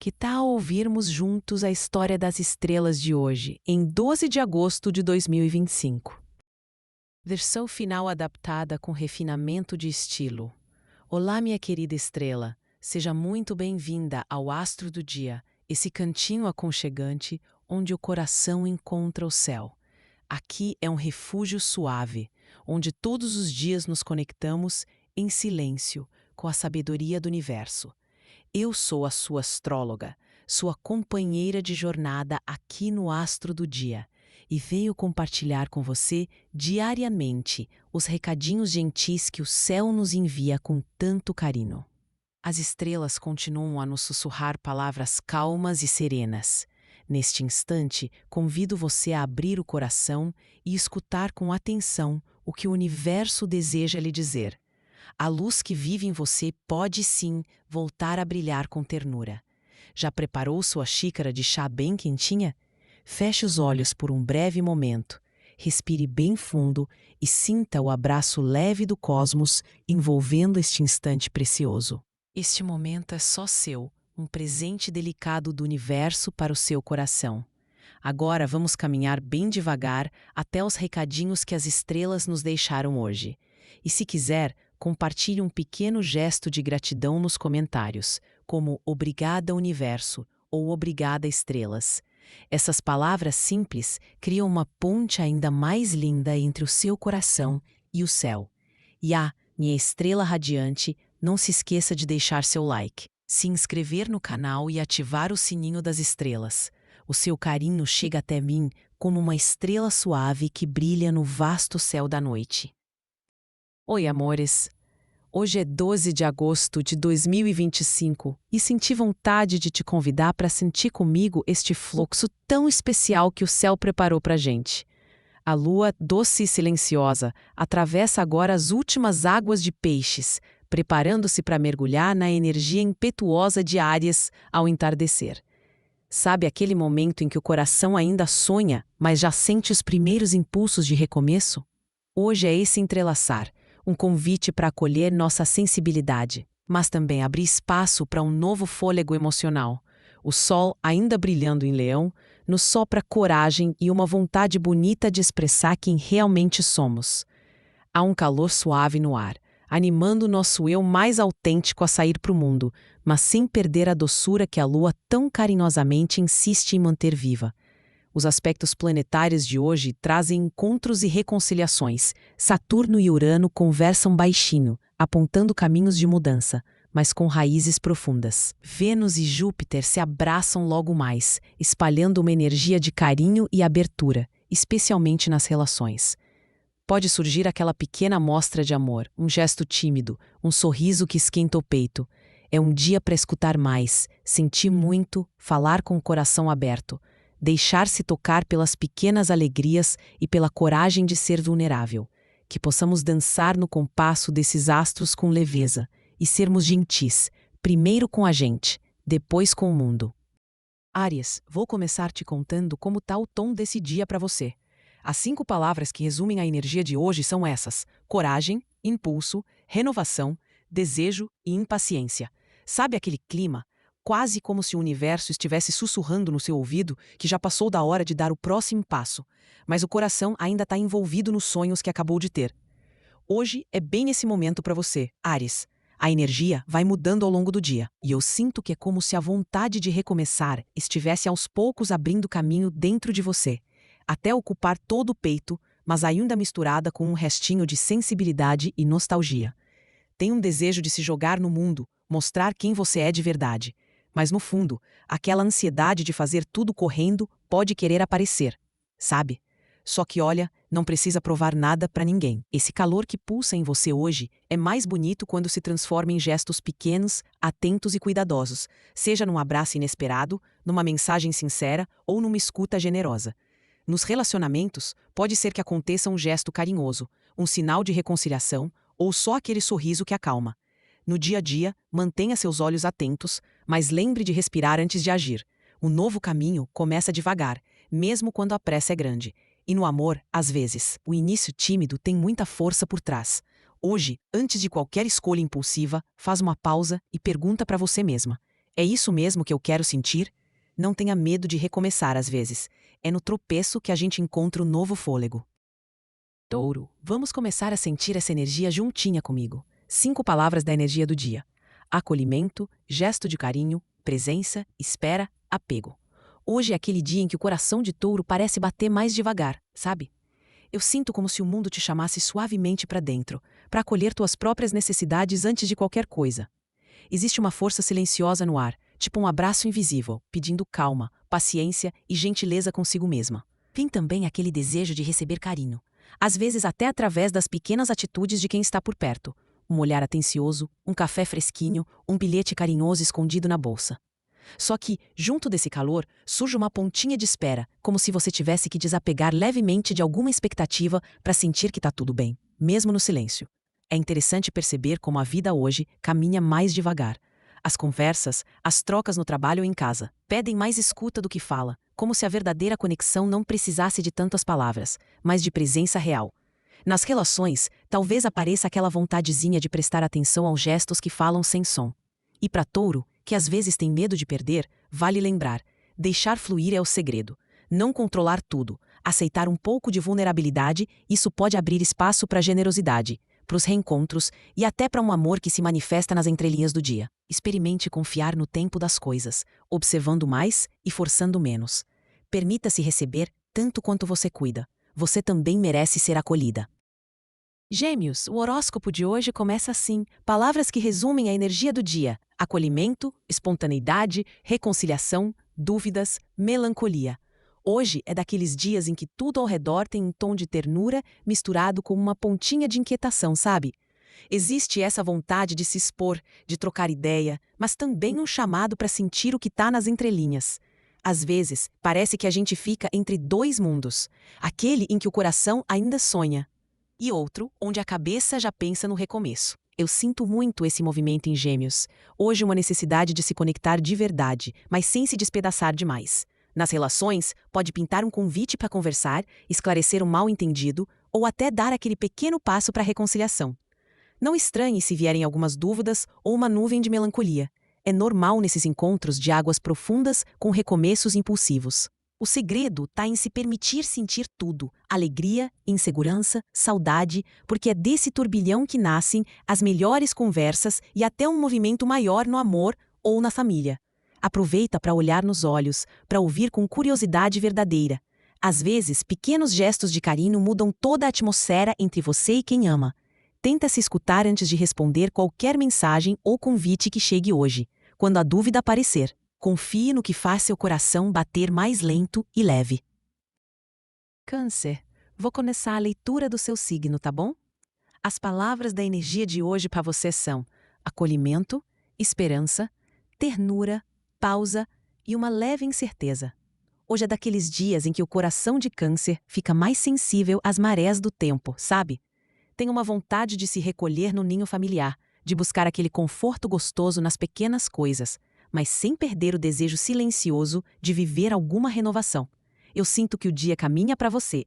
Que tal ouvirmos juntos a história das estrelas de hoje, em 12 de agosto de 2025? Versão final adaptada com refinamento de estilo. Olá, minha querida estrela. Seja muito bem-vinda ao Astro do Dia, esse cantinho aconchegante onde o coração encontra o céu. Aqui é um refúgio suave, onde todos os dias nos conectamos em silêncio com a sabedoria do universo. Eu sou a sua astróloga, sua companheira de jornada aqui no Astro do Dia, e venho compartilhar com você diariamente os recadinhos gentis que o céu nos envia com tanto carinho. As estrelas continuam a nos sussurrar palavras calmas e serenas. Neste instante, convido você a abrir o coração e escutar com atenção o que o universo deseja lhe dizer. A luz que vive em você pode sim voltar a brilhar com ternura. Já preparou sua xícara de chá bem quentinha? Feche os olhos por um breve momento, respire bem fundo e sinta o abraço leve do cosmos envolvendo este instante precioso. Este momento é só seu, um presente delicado do universo para o seu coração. Agora vamos caminhar bem devagar até os recadinhos que as estrelas nos deixaram hoje. E se quiser, compartilhe um pequeno gesto de gratidão nos comentários, como "Obrigada, Universo" ou "Obrigada, Estrelas". Essas palavras simples criam uma ponte ainda mais linda entre o seu coração e o céu. E minha estrela radiante, não se esqueça de deixar seu like, se inscrever no canal e ativar o sininho das estrelas. O seu carinho chega até mim como uma estrela suave que brilha no vasto céu da noite. Oi, amores! Hoje é 12 de agosto de 2025 e senti vontade de te convidar para sentir comigo este fluxo tão especial que o céu preparou para a gente. A lua, doce e silenciosa, atravessa agora as últimas águas de Peixes, preparando-se para mergulhar na energia impetuosa de Áries ao entardecer. Sabe aquele momento em que o coração ainda sonha, mas já sente os primeiros impulsos de recomeço? Hoje é esse entrelaçar, um convite para acolher nossa sensibilidade, mas também abrir espaço para um novo fôlego emocional. O sol, ainda brilhando em Leão, nos sopra coragem e uma vontade bonita de expressar quem realmente somos. Há um calor suave no ar, animando o nosso eu mais autêntico a sair para o mundo, mas sem perder a doçura que a lua tão carinhosamente insiste em manter viva. Os aspectos planetários de hoje trazem encontros e reconciliações. Saturno e Urano conversam baixinho, apontando caminhos de mudança, mas com raízes profundas. Vênus e Júpiter se abraçam logo mais, espalhando uma energia de carinho e abertura, especialmente nas relações. Pode surgir aquela pequena amostra de amor, um gesto tímido, um sorriso que esquenta o peito. É um dia para escutar mais, sentir muito, falar com o coração aberto. Deixar-se tocar pelas pequenas alegrias e pela coragem de ser vulnerável, que possamos dançar no compasso desses astros com leveza e sermos gentis, primeiro com a gente, depois com o mundo. Áries, vou começar te contando como está o tom desse dia para você. As 5 palavras que resumem a energia de hoje são essas: coragem, impulso, renovação, desejo e impaciência. Sabe aquele clima? Quase como se o universo estivesse sussurrando no seu ouvido que já passou da hora de dar o próximo passo, mas o coração ainda está envolvido nos sonhos que acabou de ter. Hoje é bem esse momento para você, Áries. A energia vai mudando ao longo do dia, e eu sinto que é como se a vontade de recomeçar estivesse aos poucos abrindo caminho dentro de você, até ocupar todo o peito, mas ainda misturada com um restinho de sensibilidade e nostalgia. Tem um desejo de se jogar no mundo, mostrar quem você é de verdade. Mas no fundo, aquela ansiedade de fazer tudo correndo pode querer aparecer, sabe? Só que olha, não precisa provar nada para ninguém. Esse calor que pulsa em você hoje é mais bonito quando se transforma em gestos pequenos, atentos e cuidadosos, seja num abraço inesperado, numa mensagem sincera ou numa escuta generosa. Nos relacionamentos, pode ser que aconteça um gesto carinhoso, um sinal de reconciliação ou só aquele sorriso que acalma. No dia a dia, mantenha seus olhos atentos, mas lembre de respirar antes de agir. O novo caminho começa devagar, mesmo quando a pressa é grande. E no amor, às vezes, o início tímido tem muita força por trás. Hoje, antes de qualquer escolha impulsiva, faz uma pausa e pergunta para você mesma: É isso mesmo que eu quero sentir? Não tenha medo de recomeçar às vezes. É no tropeço que a gente encontra o novo fôlego. Touro, vamos começar a sentir essa energia juntinha comigo. 5 palavras da energia do dia: acolhimento, gesto de carinho, presença, espera, apego. Hoje é aquele dia em que o coração de Touro parece bater mais devagar, sabe? Eu sinto como se o mundo te chamasse suavemente para dentro, para acolher tuas próprias necessidades antes de qualquer coisa. Existe uma força silenciosa no ar, tipo um abraço invisível, pedindo calma, paciência e gentileza consigo mesma. Vem também aquele desejo de receber carinho, às vezes até através das pequenas atitudes de quem está por perto. Um olhar atencioso, um café fresquinho, um bilhete carinhoso escondido na bolsa. Só que, junto desse calor, surge uma pontinha de espera, como se você tivesse que desapegar levemente de alguma expectativa para sentir que está tudo bem, mesmo no silêncio. É interessante perceber como a vida hoje caminha mais devagar. As conversas, as trocas no trabalho ou em casa, pedem mais escuta do que fala, como se a verdadeira conexão não precisasse de tantas palavras, mas de presença real. Nas relações, talvez apareça aquela vontadezinha de prestar atenção aos gestos que falam sem som. E para Touro, que às vezes tem medo de perder, vale lembrar: deixar fluir é o segredo. Não controlar tudo, aceitar um pouco de vulnerabilidade, isso pode abrir espaço para generosidade, para os reencontros e até para um amor que se manifesta nas entrelinhas do dia. Experimente confiar no tempo das coisas, observando mais e forçando menos. Permita-se receber tanto quanto você cuida. Você também merece ser acolhida. Gêmeos, o horóscopo de hoje começa assim: palavras que resumem a energia do dia: acolhimento, espontaneidade, reconciliação, dúvidas, melancolia. Hoje é daqueles dias em que tudo ao redor tem um tom de ternura misturado com uma pontinha de inquietação, sabe? Existe essa vontade de se expor, de trocar ideia, mas também um chamado para sentir o que está nas entrelinhas. Às vezes, parece que a gente fica entre dois mundos: aquele em que o coração ainda sonha, e outro onde a cabeça já pensa no recomeço. Eu sinto muito esse movimento em Gêmeos. Hoje uma necessidade de se conectar de verdade, mas sem se despedaçar demais. Nas relações, pode pintar um convite para conversar, esclarecer um mal-entendido ou até dar aquele pequeno passo para a reconciliação. Não estranhe se vierem algumas dúvidas ou uma nuvem de melancolia. É normal nesses encontros de águas profundas com recomeços impulsivos. O segredo está em se permitir sentir tudo: alegria, insegurança, saudade, porque é desse turbilhão que nascem as melhores conversas e até um movimento maior no amor ou na família. Aproveita para olhar nos olhos, para ouvir com curiosidade verdadeira. Às vezes, pequenos gestos de carinho mudam toda a atmosfera entre você e quem ama. Tenta se escutar antes de responder qualquer mensagem ou convite que chegue hoje. Quando a dúvida aparecer, confie no que faz seu coração bater mais lento e leve. Câncer, vou começar a leitura do seu signo, tá bom? As palavras da energia de hoje para você são acolhimento, esperança, ternura, pausa e uma leve incerteza. Hoje é daqueles dias em que o coração de Câncer fica mais sensível às marés do tempo, sabe? Tem uma vontade de se recolher no ninho familiar, de buscar aquele conforto gostoso nas pequenas coisas, mas sem perder o desejo silencioso de viver alguma renovação. Eu sinto que o dia caminha para você,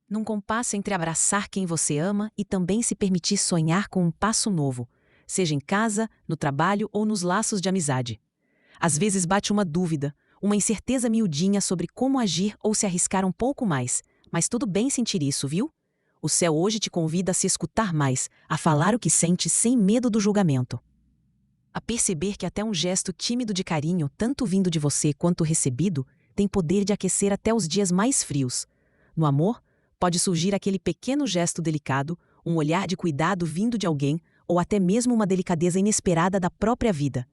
num compasso entre abraçar quem você ama e também se permitir sonhar com um passo novo, seja em casa, no trabalho ou nos laços de amizade. Às vezes bate uma dúvida, uma incerteza miudinha sobre como agir ou se arriscar um pouco mais, mas tudo bem sentir isso, viu? O céu hoje te convida a se escutar mais, a falar o que sente sem medo do julgamento. A perceber que até um gesto tímido de carinho, tanto vindo de você quanto recebido, tem poder de aquecer até os dias mais frios. No amor, pode surgir aquele pequeno gesto delicado, um olhar de cuidado vindo de alguém, ou até mesmo uma delicadeza inesperada da própria vida.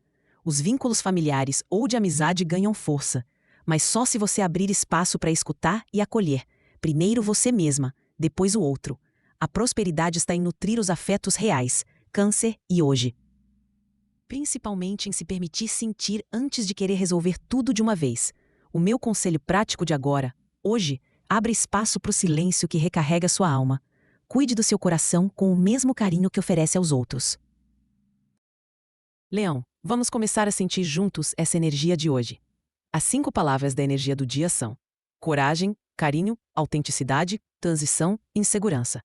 Os vínculos familiares ou de amizade ganham força, mas só se você abrir espaço para escutar e acolher, primeiro você mesma, depois o outro. A prosperidade está em nutrir os afetos reais, Câncer e hoje. Principalmente em se permitir sentir antes de querer resolver tudo de uma vez. O meu conselho prático de agora, hoje, abre espaço para o silêncio que recarrega sua alma. Cuide do seu coração com o mesmo carinho que oferece aos outros. Leão, vamos começar a sentir juntos essa energia de hoje. As 5 palavras da energia do dia são coragem, carinho, autenticidade, transição, insegurança.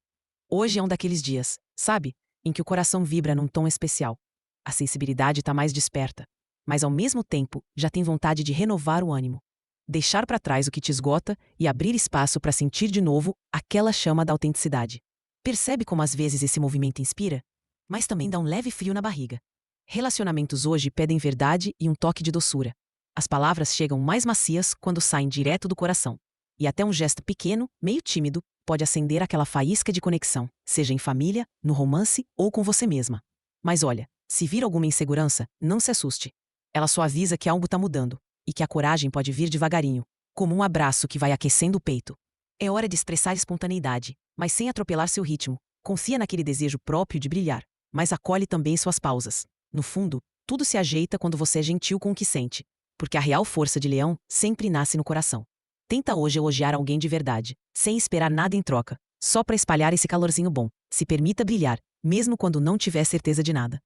Hoje é um daqueles dias, sabe, em que o coração vibra num tom especial. A sensibilidade está mais desperta. mas ao mesmo tempo já tem vontade de renovar o ânimo. Deixar para trás o que te esgota e abrir espaço para sentir de novo aquela chama da autenticidade. Percebe como às vezes esse movimento inspira? Mas também dá um leve frio na barriga. Relacionamentos hoje pedem verdade e um toque de doçura. As palavras chegam mais macias quando saem direto do coração. E até um gesto pequeno, meio tímido, pode acender aquela faísca de conexão, seja em família, no romance ou com você mesma. Mas olha, se vir alguma insegurança, não se assuste. Ela só avisa que algo está mudando e que a coragem pode vir devagarinho, como um abraço que vai aquecendo o peito. É hora de expressar espontaneidade, mas sem atropelar seu ritmo. Confia naquele desejo próprio de brilhar, mas acolhe também suas pausas. No fundo, tudo se ajeita quando você é gentil com o que sente, porque a real força de leão sempre nasce no coração. Tenta hoje elogiar alguém de verdade, sem esperar nada em troca, só para espalhar esse calorzinho bom. Se permita brilhar, mesmo quando não tiver certeza de nada.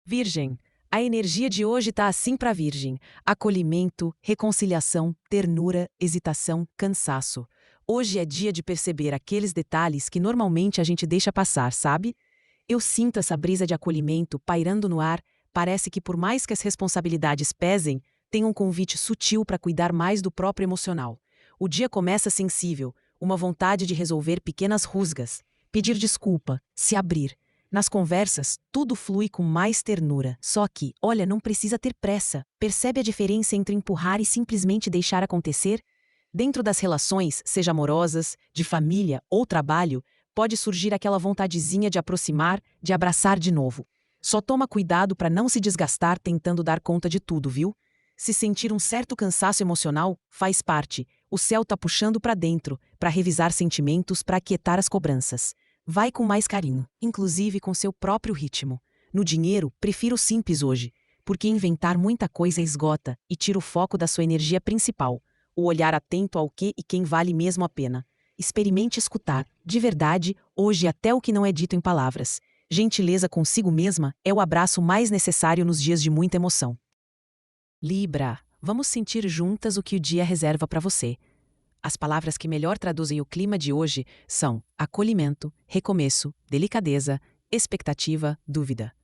Virgem. A energia de hoje tá assim pra Virgem. Acolhimento, reconciliação, ternura, hesitação, cansaço. Hoje é dia de perceber aqueles detalhes que normalmente a gente deixa passar, sabe? Eu sinto essa brisa de acolhimento pairando no ar. Parece que por mais que as responsabilidades pesem, tem um convite sutil para cuidar mais do próprio emocional. O dia começa sensível, uma vontade de resolver pequenas rusgas, pedir desculpa, se abrir. Nas conversas, tudo flui com mais ternura. Só que, olha, não precisa ter pressa. Percebe a diferença entre empurrar e simplesmente deixar acontecer? Dentro das relações, seja amorosas, de família ou trabalho, pode surgir aquela vontadezinha de aproximar, de abraçar de novo. Só toma cuidado para não se desgastar tentando dar conta de tudo, viu? Se sentir um certo cansaço emocional, faz parte. O céu tá puxando para dentro, para revisar sentimentos, para aquietar as cobranças. Vai com mais carinho, inclusive com seu próprio ritmo. No dinheiro, prefiro o simples hoje, porque inventar muita coisa esgota e tira o foco da sua energia principal, o olhar atento ao que e quem vale mesmo a pena. Experimente escutar, de verdade, hoje até o que não é dito em palavras. Gentileza consigo mesma é o abraço mais necessário nos dias de muita emoção. Libra, vamos sentir juntas o que o dia reserva para você. As palavras que melhor traduzem o clima de hoje são acolhimento, recomeço, delicadeza, expectativa, dúvida.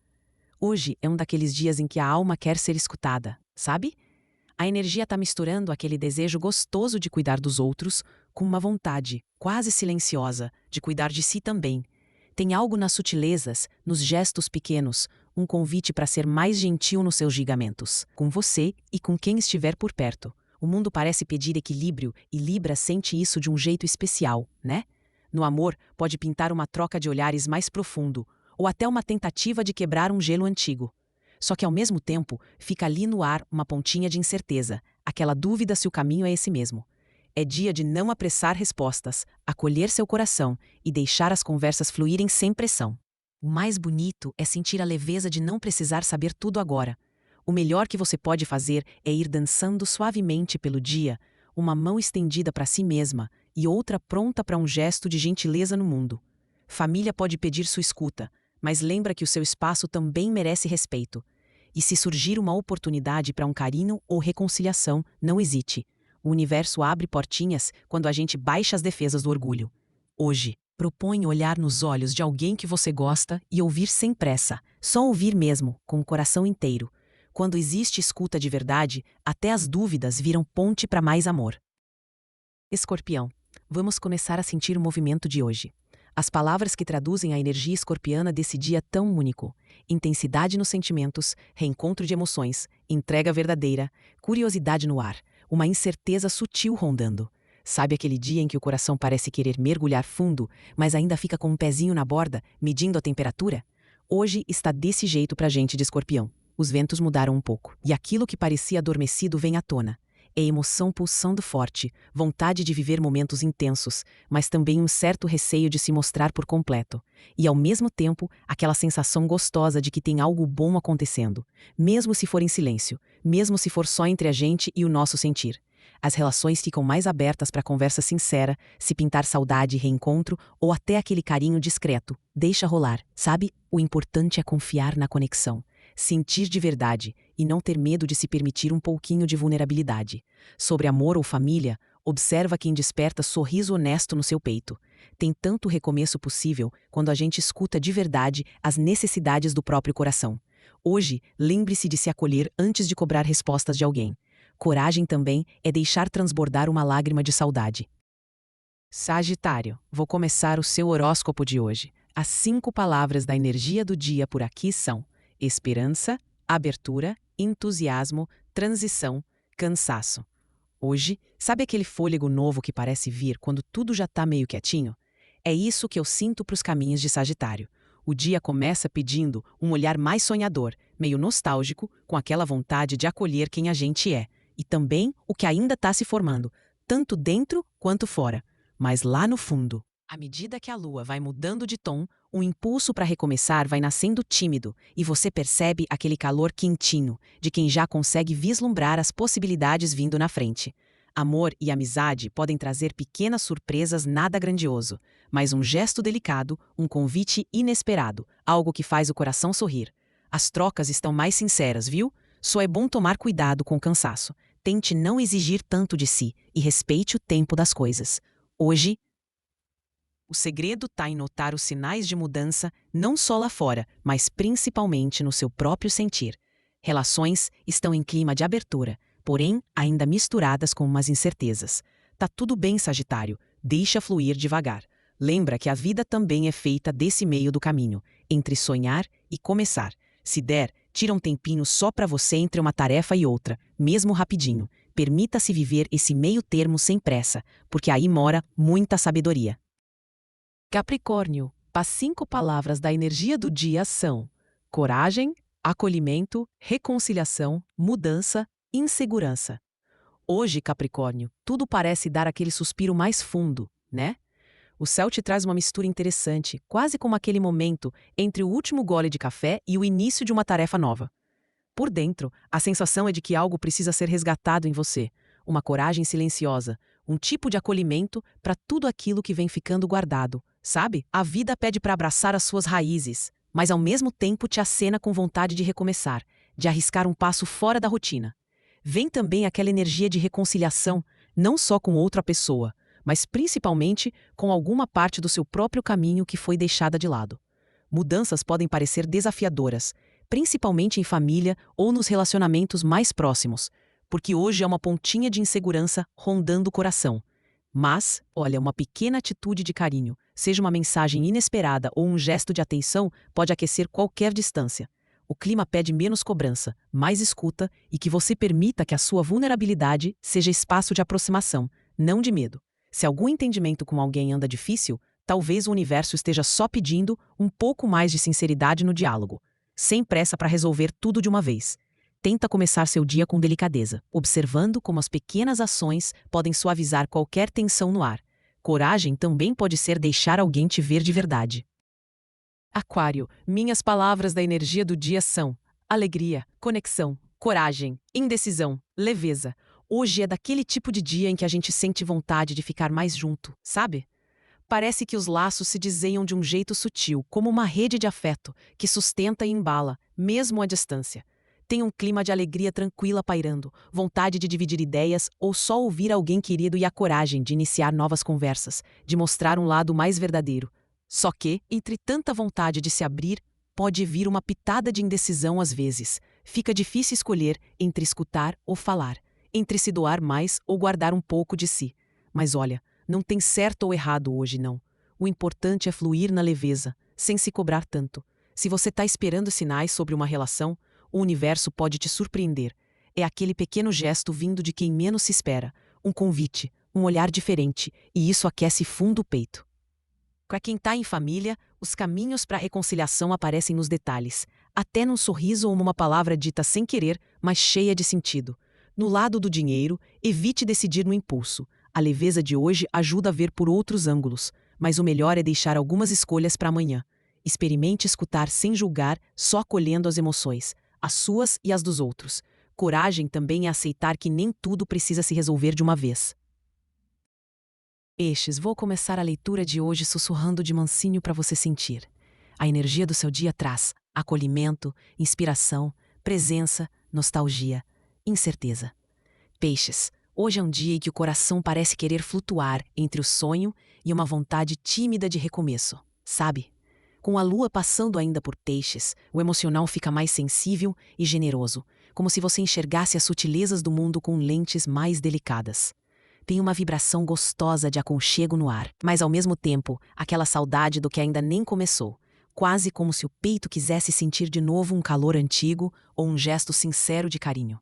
Hoje é um daqueles dias em que a alma quer ser escutada, sabe? A energia está misturando aquele desejo gostoso de cuidar dos outros com uma vontade, quase silenciosa, de cuidar de si também. Tem algo nas sutilezas, nos gestos pequenos, um convite para ser mais gentil nos seus julgamentos, com você e com quem estiver por perto. O mundo parece pedir equilíbrio e Libra sente isso de um jeito especial, né? No amor, pode pintar uma troca de olhares mais profundo, ou até uma tentativa de quebrar um gelo antigo. Só que ao mesmo tempo, fica ali no ar uma pontinha de incerteza, aquela dúvida se o caminho é esse mesmo. É dia de não apressar respostas, acolher seu coração e deixar as conversas fluírem sem pressão. O mais bonito é sentir a leveza de não precisar saber tudo agora. O melhor que você pode fazer é ir dançando suavemente pelo dia, uma mão estendida para si mesma e outra pronta para um gesto de gentileza no mundo. Família pode pedir sua escuta, mas lembra que o seu espaço também merece respeito. E se surgir uma oportunidade para um carinho ou reconciliação, não hesite. O universo abre portinhas quando a gente baixa as defesas do orgulho. Hoje, propõe olhar nos olhos de alguém que você gosta e ouvir sem pressa, só ouvir mesmo, com o coração inteiro. Quando existe escuta de verdade, até as dúvidas viram ponte para mais amor. Escorpião, vamos começar a sentir o movimento de hoje. As palavras que traduzem a energia escorpiana desse dia tão único: intensidade nos sentimentos, reencontro de emoções, entrega verdadeira, curiosidade no ar, uma incerteza sutil rondando. Sabe aquele dia em que o coração parece querer mergulhar fundo, mas ainda fica com um pezinho na borda, medindo a temperatura? Hoje está desse jeito pra gente de Escorpião. Os ventos mudaram um pouco, e aquilo que parecia adormecido vem à tona. É emoção pulsando forte, vontade de viver momentos intensos, mas também um certo receio de se mostrar por completo. E ao mesmo tempo, aquela sensação gostosa de que tem algo bom acontecendo, mesmo se for em silêncio, mesmo se for só entre a gente e o nosso sentir. As relações ficam mais abertas para conversa sincera, se pintar saudade e reencontro, ou até aquele carinho discreto. Deixa rolar, sabe? O importante é confiar na conexão. Sentir de verdade e não ter medo de se permitir um pouquinho de vulnerabilidade. Sobre amor ou família, observa quem desperta sorriso honesto no seu peito. Tem tanto recomeço possível quando a gente escuta de verdade as necessidades do próprio coração. Hoje, lembre-se de se acolher antes de cobrar respostas de alguém. Coragem também é deixar transbordar uma lágrima de saudade. Sagitário, vou começar o seu horóscopo de hoje. As 5 palavras da energia do dia por aqui são: esperança, abertura, entusiasmo, transição, cansaço. Hoje, sabe aquele fôlego novo que parece vir quando tudo já está meio quietinho? É isso que eu sinto para os caminhos de Sagitário. O dia começa pedindo um olhar mais sonhador, meio nostálgico, com aquela vontade de acolher quem a gente é, e também o que ainda está se formando, tanto dentro quanto fora. Mas lá no fundo, à medida que a lua vai mudando de tom, o impulso para recomeçar vai nascendo tímido e você percebe aquele calor quentinho de quem já consegue vislumbrar as possibilidades vindo na frente. Amor e amizade podem trazer pequenas surpresas, nada grandioso, mas um gesto delicado, um convite inesperado, algo que faz o coração sorrir. As trocas estão mais sinceras, viu? Só é bom tomar cuidado com o cansaço. Tente não exigir tanto de si e respeite o tempo das coisas. Hoje, o segredo está em notar os sinais de mudança não só lá fora, mas principalmente no seu próprio sentir. Relações estão em clima de abertura, porém ainda misturadas com umas incertezas. Tá tudo bem, Sagitário, deixa fluir devagar. Lembra que a vida também é feita desse meio do caminho, entre sonhar e começar. Se der, tira um tempinho só para você entre uma tarefa e outra, mesmo rapidinho. Permita-se viver esse meio termo sem pressa, porque aí mora muita sabedoria. Capricórnio, as 5 palavras da energia do dia são: coragem, acolhimento, reconciliação, mudança, insegurança. Hoje, Capricórnio, tudo parece dar aquele suspiro mais fundo, né? O céu te traz uma mistura interessante, quase como aquele momento entre o último gole de café e o início de uma tarefa nova. Por dentro, a sensação é de que algo precisa ser resgatado em você, uma coragem silenciosa, um tipo de acolhimento para tudo aquilo que vem ficando guardado. Sabe? A vida pede para abraçar as suas raízes, mas ao mesmo tempo te acena com vontade de recomeçar, de arriscar um passo fora da rotina. Vem também aquela energia de reconciliação, não só com outra pessoa, mas principalmente com alguma parte do seu próprio caminho que foi deixada de lado. Mudanças podem parecer desafiadoras, principalmente em família ou nos relacionamentos mais próximos, porque hoje há uma pontinha de insegurança rondando o coração. Mas, olha, uma pequena atitude de carinho, seja uma mensagem inesperada ou um gesto de atenção, pode aquecer qualquer distância. O clima pede menos cobrança, mais escuta e que você permita que a sua vulnerabilidade seja espaço de aproximação, não de medo. Se algum entendimento com alguém anda difícil, talvez o universo esteja só pedindo um pouco mais de sinceridade no diálogo, sem pressa para resolver tudo de uma vez. Tenta começar seu dia com delicadeza, observando como as pequenas ações podem suavizar qualquer tensão no ar. Coragem também pode ser deixar alguém te ver de verdade. Aquário, minhas palavras da energia do dia são: alegria, conexão, coragem, indecisão, leveza. Hoje é daquele tipo de dia em que a gente sente vontade de ficar mais junto, sabe? Parece que os laços se desenham de um jeito sutil, como uma rede de afeto que sustenta e embala, mesmo à distância. Tem um clima de alegria tranquila pairando, vontade de dividir ideias ou só ouvir alguém querido e a coragem de iniciar novas conversas, de mostrar um lado mais verdadeiro. Só que, entre tanta vontade de se abrir, pode vir uma pitada de indecisão às vezes. Fica difícil escolher entre escutar ou falar, entre se doar mais ou guardar um pouco de si. Mas olha, não tem certo ou errado hoje não. O importante é fluir na leveza, sem se cobrar tanto. Se você está esperando sinais sobre uma relação, o universo pode te surpreender. É aquele pequeno gesto vindo de quem menos se espera, um convite, um olhar diferente, e isso aquece fundo o peito. Para quem está em família, os caminhos para a reconciliação aparecem nos detalhes, até num sorriso ou numa palavra dita sem querer, mas cheia de sentido. No lado do dinheiro, evite decidir no impulso. A leveza de hoje ajuda a ver por outros ângulos, mas o melhor é deixar algumas escolhas para amanhã. Experimente escutar sem julgar, só acolhendo as emoções, as suas e as dos outros. Coragem também é aceitar que nem tudo precisa se resolver de uma vez. Peixes, vou começar a leitura de hoje sussurrando de mansinho para você sentir. A energia do seu dia traz acolhimento, inspiração, presença, nostalgia, incerteza. Peixes, hoje é um dia em que o coração parece querer flutuar entre o sonho e uma vontade tímida de recomeço, sabe? Com a lua passando ainda por Peixes, o emocional fica mais sensível e generoso, como se você enxergasse as sutilezas do mundo com lentes mais delicadas. Tem uma vibração gostosa de aconchego no ar, mas ao mesmo tempo, aquela saudade do que ainda nem começou, quase como se o peito quisesse sentir de novo um calor antigo ou um gesto sincero de carinho.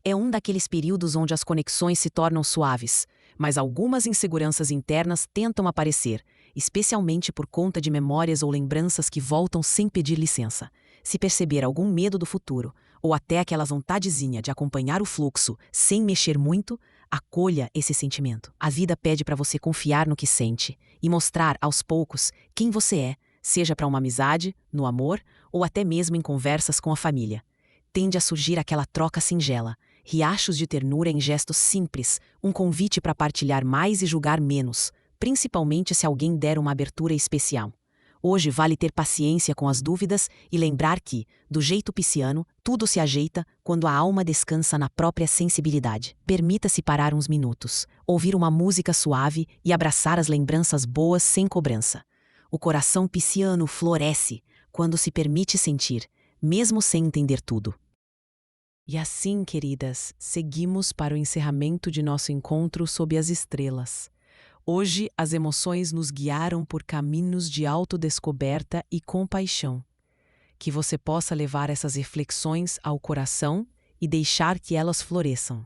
É um daqueles períodos onde as conexões se tornam suaves, mas algumas inseguranças internas tentam aparecer, especialmente por conta de memórias ou lembranças que voltam sem pedir licença. Se perceber algum medo do futuro, ou até aquela vontadezinha de acompanhar o fluxo sem mexer muito, acolha esse sentimento. A vida pede para você confiar no que sente e mostrar, aos poucos, quem você é, seja para uma amizade, no amor ou até mesmo em conversas com a família. Tende a surgir aquela troca singela, riachos de ternura em gestos simples, um convite para partilhar mais e julgar menos, principalmente se alguém der uma abertura especial. Hoje vale ter paciência com as dúvidas e lembrar que, do jeito pisciano, tudo se ajeita quando a alma descansa na própria sensibilidade. Permita-se parar uns minutos, ouvir uma música suave e abraçar as lembranças boas sem cobrança. O coração pisciano floresce quando se permite sentir, mesmo sem entender tudo. E assim, queridas, seguimos para o encerramento de nosso encontro sob as estrelas. Hoje, as emoções nos guiaram por caminhos de autodescoberta e compaixão. Que você possa levar essas reflexões ao coração e deixar que elas floresçam.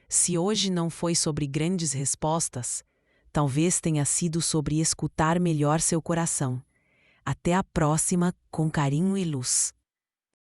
Se hoje não foi sobre grandes respostas, talvez tenha sido sobre escutar melhor seu coração. Até a próxima, com carinho e luz.